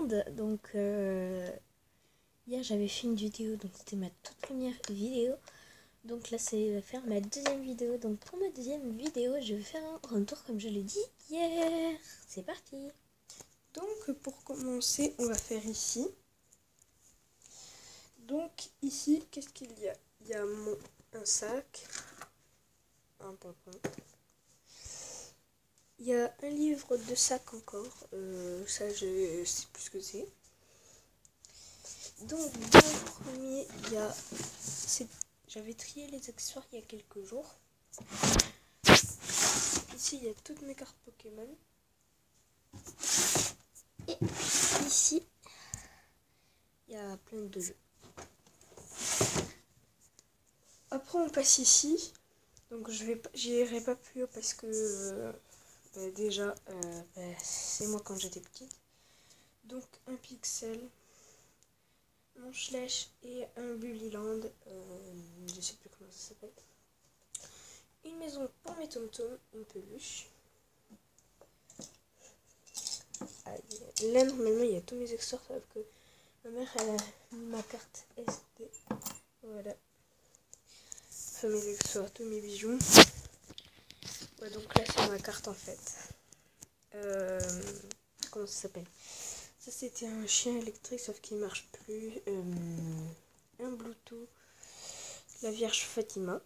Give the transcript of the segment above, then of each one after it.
monde. Donc hier j'avais fait une vidéo, donc c'était ma toute première vidéo. Donc là c'est faire ma deuxième vidéo. Donc pour ma deuxième vidéo je vais faire un retour comme je l'ai dit hier. C'est parti. Donc pour commencer on va faire ici. Donc ici qu'est-ce qu'il y a? Il y a un sac, un pompon. Il y a un livre de sac encore, ça je sais plus ce que c'est. Donc dans le premier, il y a, j'avais trié les accessoires il y a quelques jours. Ici il y a toutes mes cartes Pokémon. Et ici, il y a plein de jeux. Après on passe ici, donc j'irai pas plus haut parce que déjà c'est moi quand j'étais petite. Donc un Pixel, mon Schleich et un Bullyland, je sais plus comment ça s'appelle. Une maison pour mes tom-toms, une peluche. Là normalement il y a tous mes accessoires sauf que ma mère elle a mis ma carte SD. Voilà. Enfin mes accessoires, tous mes bijoux. Ouais, donc là c'est ma carte en fait. Comment ça s'appelle? Ça c'était un chien électrique sauf qu'il marche plus. Un Bluetooth. La Vierge Fatima.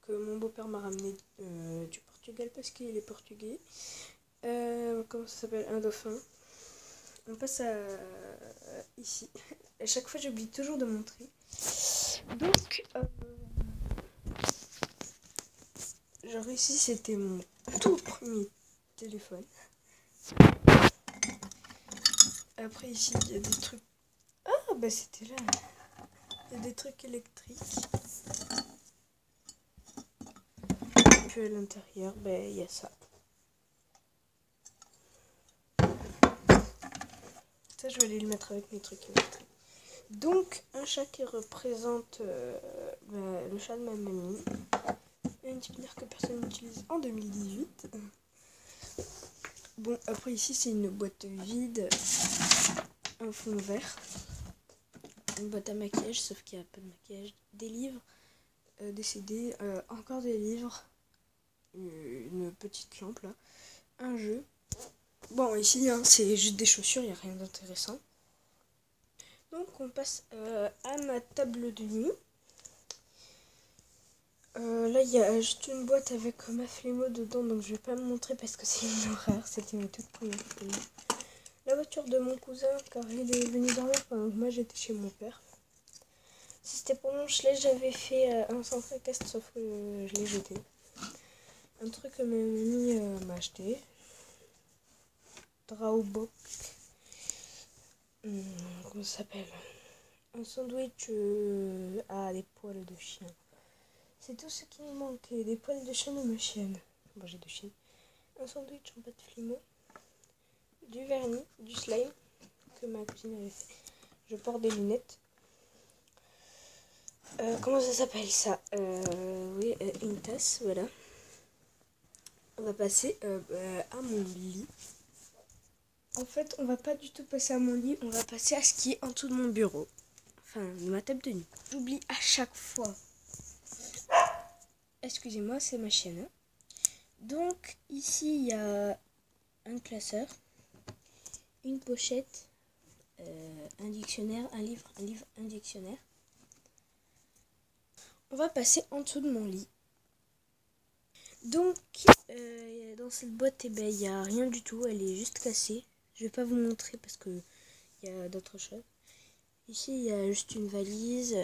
Que mon beau-père m'a ramené du Portugal parce qu'il est portugais. Comment ça s'appelle? Un dauphin. On passe à ici. À chaque fois j'oublie toujours de montrer. Donc genre ici c'était mon tout premier téléphone. Après ici il y a des trucs. Ah bah c'était là. Il y a des trucs électriques. Et puis à l'intérieur il y a ça. Ça je vais aller le mettre avec mes trucs électriques. Donc un chat qui représente le chat de ma mamie. Une spinner que personne n'utilise en 2018. Bon, après ici c'est une boîte vide, un fond vert, une boîte à maquillage, sauf qu'il n'y a pas de maquillage, des livres, des CD, encore des livres, une petite lampe là, un jeu. Bon, ici hein, c'est juste des chaussures, il n'y a rien d'intéressant. Donc on passe à ma table de nuit. Là il y a juste une boîte avec ma Flémo dedans, donc je vais pas me montrer parce que c'est une horreur, c'était mes toutes premières photos. La voiture de mon cousin car il est venu dormir pendant que moi j'étais chez mon père. Si c'était pour mon Schleich, j'avais fait un sans fracasse sauf que je l'ai jeté. Un truc que ma mamie m'a acheté. Draubok. Comment ça s'appelle? Un sandwich à des poils de chien. C'est tout ce qui me manquait, des poils de chien de ma chienne. Bon, j'ai deux chiens. Un sandwich en pâte Flémo, du vernis, du slime que ma cousine avait fait. Je porte des lunettes. Comment ça s'appelle ça? Oui, une tasse, voilà. On va passer à mon lit. En fait, on va pas du tout passer à mon lit, on va passer à ce qui est en dessous de mon bureau. Enfin, de ma table de nuit. J'oublie à chaque fois. Excusez-moi, c'est ma chienne. Hein. Donc, ici, il y a un classeur, une pochette, un dictionnaire, un livre, un dictionnaire. On va passer en dessous de mon lit. Donc, dans cette boîte, il n'y a rien du tout, elle est juste cassée. Je vais pas vous montrer parce que il y a d'autres choses. Ici, il y a juste une valise,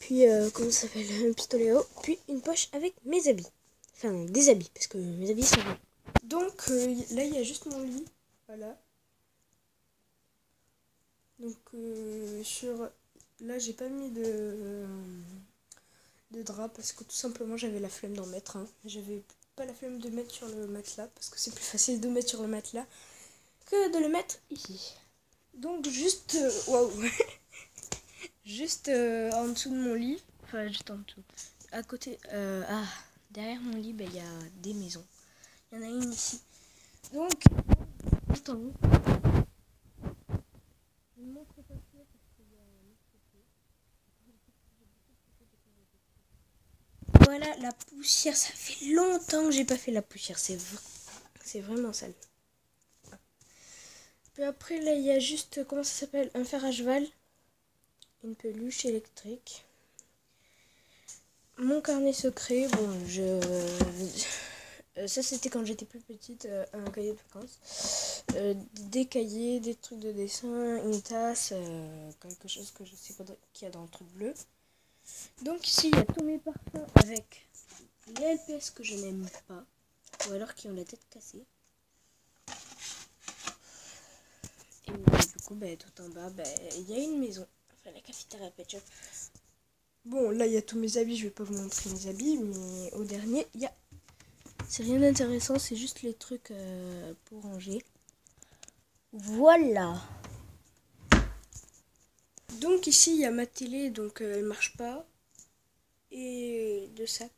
puis comment ça s'appelle, un pistolet à eau, puis une poche avec mes habits. Enfin, des habits, parce que mes habits sont bons. Donc là, il y a juste mon lit, voilà. Donc là, j'ai pas mis de drap parce que tout simplement j'avais la flemme d'en mettre. Hein. J'avais pas la flemme de mettre sur le matelas parce que c'est plus facile de mettre sur le matelas que de le mettre ici. Donc juste waouh, juste en dessous de mon lit, enfin juste en dessous, à côté, derrière mon lit, il y a des maisons. Il y en a une ici. Donc, attends. Je ne montre pas ça parce qu'il y a un autre côté. Voilà la poussière. Ça fait longtemps que j'ai pas fait la poussière. C'est vraiment sale. Puis après, là, il y a juste, comment ça s'appelle, un fer à cheval. Une peluche électrique. Mon carnet secret, bon, ça c'était quand j'étais plus petite, un cahier de vacances. Des cahiers, des trucs de dessin, une tasse, quelque chose que je sais pas qu'il y a dans le truc bleu. Donc ici il y a tous mes parfums avec les LPS que je n'aime pas, ou alors qui ont la tête cassée. Et du coup, tout en bas, il y a une maison, enfin la cafétéria Pet Shop. Bon, là il y a tous mes habits, je vais pas vous montrer mes habits, mais au dernier, il y a... C'est rien d'intéressant, c'est juste les trucs pour ranger. Voilà. Donc ici, il y a ma télé, donc elle marche pas. Et deux sacs.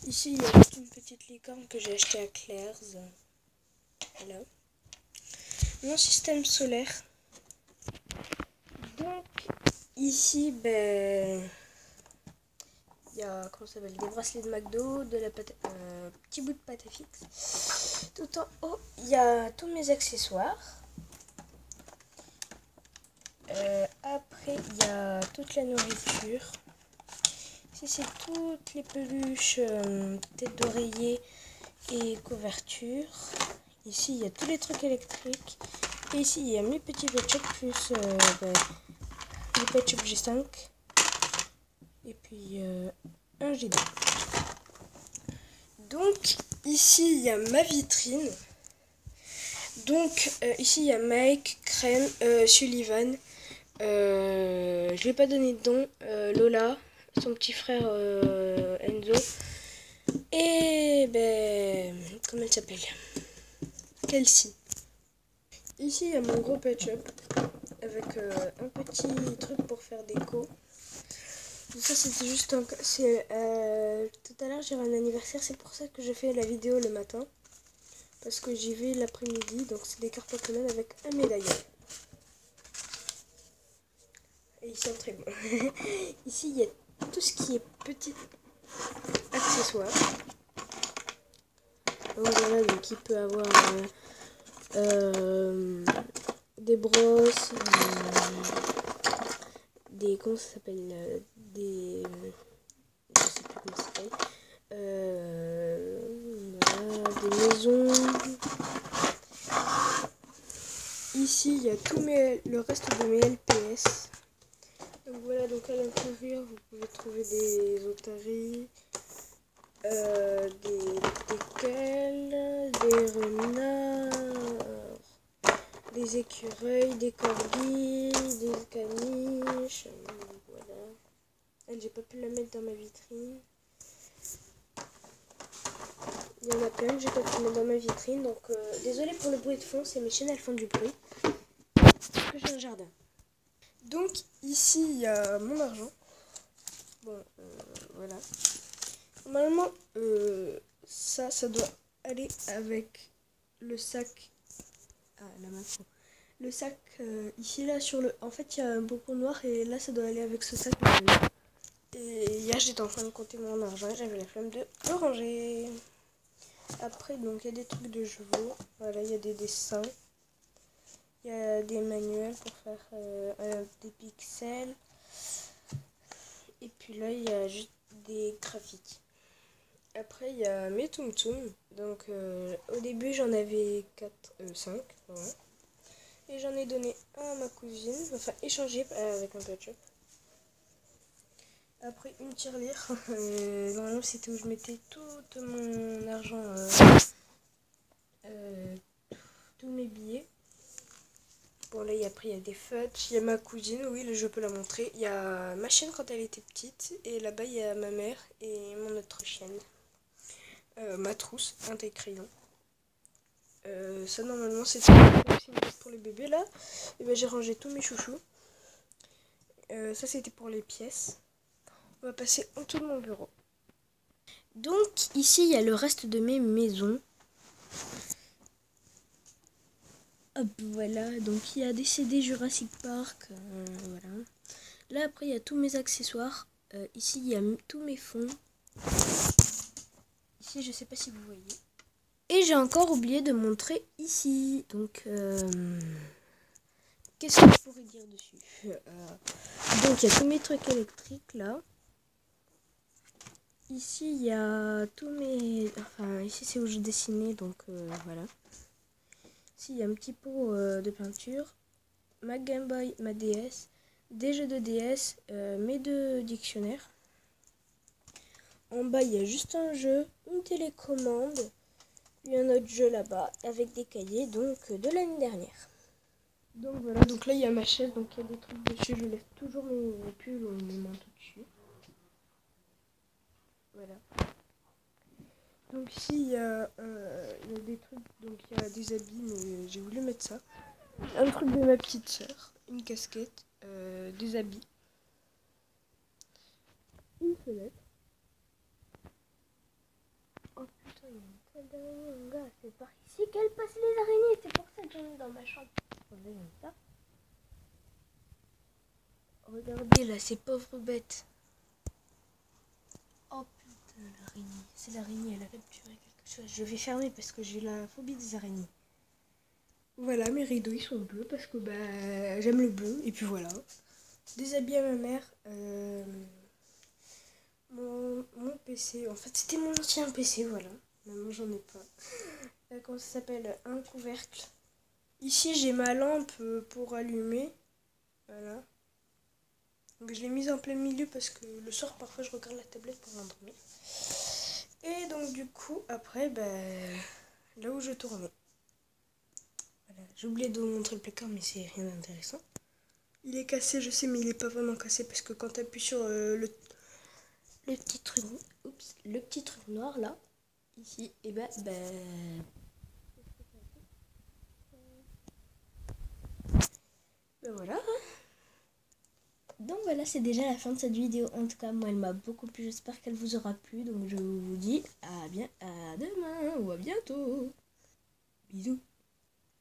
Ici, il y a juste une petite licorne que j'ai achetée à Claire's. Voilà. Mon système solaire. Donc, ici, il y a, comment ça s'appelle, des bracelets de McDo, de la pâte, petit bout de pâte à fixe. Tout en haut, il y a tous mes accessoires. Après, il y a toute la nourriture. Ici, c'est toutes les peluches, tête d'oreiller et couverture. Ici, il y a tous les trucs électriques. Et ici, il y a mes petits Pet Shop plus le Pet Shop G5. Et puis un G2. Donc, ici, il y a ma vitrine. Donc, ici, il y a Mike, Crème, Sullivan. Je ne lui ai pas donné de nom. Lola, son petit frère Enzo. Et comment elle s'appelle? Kelsey. Ici, il y a mon gros Pet Shop avec un petit truc pour faire déco. Ça, c'était juste un... tout à l'heure, j'ai un anniversaire. C'est pour ça que je fais la vidéo le matin. Parce que j'y vais l'après-midi. Donc, c'est des cartes Pokémon avec un médaillon. Et ils sont très bons. Ici, il y a tout ce qui est petit accessoires. Donc, voilà, donc il peut avoir des brosses, des... Comment ça s'appelle, des... Je sais plus comment ça s'appelle. Voilà, des maisons. Ici, il y a le reste de mes LPS. Donc voilà, donc à l'intérieur, vous pouvez trouver des otaries, des teckels, des renards, des écureuils, des corgis, des caniches. Voilà. Elle, j'ai pas pu la mettre dans ma vitrine. Il y en a plein que j'ai pas pu mettre dans ma vitrine. Donc, désolé pour le bruit de fond, c'est mes chiennes, elles font du bruit. Parce que j'ai un jardin. Donc, ici, il y a mon argent. Bon, voilà. Normalement, ça doit aller avec le sac. Ah, la macro. Le sac ici, là, sur le... En fait, il y a un beaucoup noir et là, ça doit aller avec ce sac. Et hier, j'étais en train de compter mon argent et j'avais la flemme de le ranger. Après, donc, il y a des trucs de chevaux. Voilà, il y a des dessins. Il y a des manuels pour faire des pixels. Et puis là, il y a juste des graphiques. Après, il y a mes Tsum Tsum. Donc, au début, j'en avais 5. Voilà. Et j'en ai donné un à ma cousine. Enfin, échangé avec un Pet Shop. Après, une tirelire. Normalement, c'était où je mettais tout mon argent. Tous mes billets. Bon, là, après, il y a des fudge. Il y a ma cousine, oui, là, je peux la montrer. Il y a ma chienne quand elle était petite. Et là-bas, il y a ma mère et mon autre chienne. Ma trousse, un taille-crayon. Ça, normalement, c'était aussi une pièce pour les bébés, là. Et ben, j'ai rangé tous mes chouchous. Ça, c'était pour les pièces. On va passer en dessous de mon bureau. Donc ici il y a le reste de mes maisons. Hop, voilà, donc il y a des CD Jurassic Park, voilà. Là après il y a tous mes accessoires. Ici il y a tous mes fonds. Ici je sais pas si vous voyez. Et j'ai encore oublié de montrer ici. Donc qu'est-ce que je pourrais dire dessus? Donc il y a tous mes trucs électriques là. Ici il y a tous mes... Enfin ici c'est où j'ai dessiné, donc voilà. Ici il y a un petit pot de peinture. Ma Game Boy, ma DS, des jeux de DS, mes 2 dictionnaires. En bas, il y a juste un jeu, une télécommande, et un autre jeu là-bas avec des cahiers donc de l'année dernière. Donc voilà, donc là il y a ma chaise, donc il y a des trucs dessus, je laisse toujours mes pulls ou mes manteaux dessus. Voilà. Donc ici il y a des trucs, donc il y a des habits, mais j'ai voulu mettre ça. Un truc de ma petite sœur, une casquette, des habits, une fenêtre. Oh putain, il y a une salle d'araignée, mon gars, c'est par ici qu'elles passent les araignées, c'est pour ça que j'en ai dans ma chambre. Regardez ça. Regardez là, ces pauvres bêtes. Oh putain, l'araignée, c'est l'araignée, elle a capturé quelque chose. Je vais fermer parce que j'ai la phobie des araignées. Voilà, mes rideaux ils sont bleus parce que j'aime le bleu, et puis voilà. Des habits à ma mère. Mon PC, en fait c'était mon ancien PC, voilà. Maintenant j'en ai pas. Comment ça s'appelle? Un couvercle. Ici j'ai ma lampe pour allumer. Voilà. Donc je l'ai mise en plein milieu parce que le soir parfois je regarde la tablette pour m'endormir. Et donc du coup après là où je tournais. Voilà. J'ai oublié de vous montrer le placard mais c'est rien d'intéressant. Il est cassé je sais mais il est pas vraiment cassé parce que quand tu appuies sur le petit truc noir là, ici, et voilà. Donc voilà, c'est déjà la fin de cette vidéo. En tout cas, moi, elle m'a beaucoup plu. J'espère qu'elle vous aura plu. Donc je vous dis à demain ou à bientôt. Bisous.